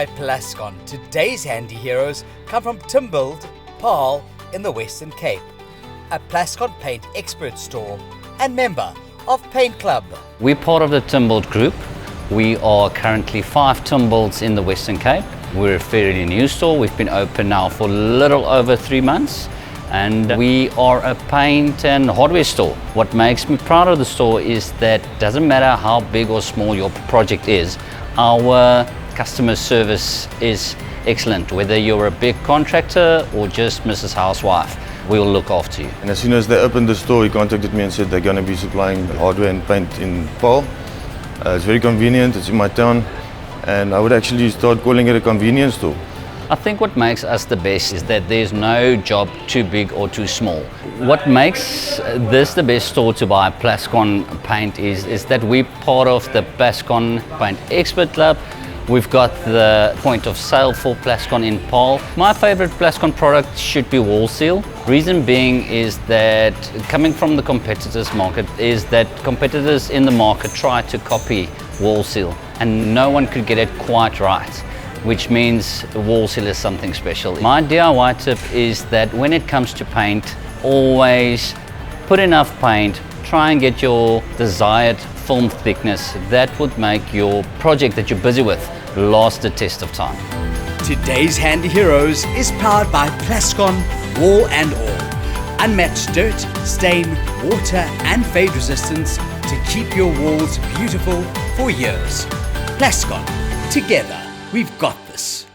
by Plascon. Today's handy heroes come from Timbuild Paarl in the Western Cape, a Plascon paint expert store and member of Paint Club. We're part of the Timbuild group. We are currently 5 Timbuilds in the Western Cape. We're a fairly new store. We've been open now for a little over 3 months. And we are a paint and hardware store. What makes me proud of the store is that it doesn't matter how big or small your project is, our customer service is excellent. Whether you're a big contractor or just Mrs. Housewife, we'll look after you. And as soon as they opened the store, he contacted me and said they're going to be supplying hardware and paint in Paarl. It's very convenient, it's in my town, and I would actually start calling it a convenience store. I think what makes us the best is that there's no job too big or too small. What makes this the best store to buy Plascon paint is that we're part of the Plascon Paint Expert Club. We've got the point of sale for Plascon in Paarl. My favorite Plascon product should be wall seal. Reason being is that coming from the competitors market is that competitors in the market try to copy wall seal and no one could get it quite right, which means wall seal is something special. My DIY tip is that when it comes to paint, always put enough paint, try and get your desired film thickness. That would make your project that you're busy with last the test of time. Today's handy heroes is powered by Plascon Wall and All. Unmatched dirt, stain, water and fade resistance to keep your walls beautiful for years. Plascon, together we've got this.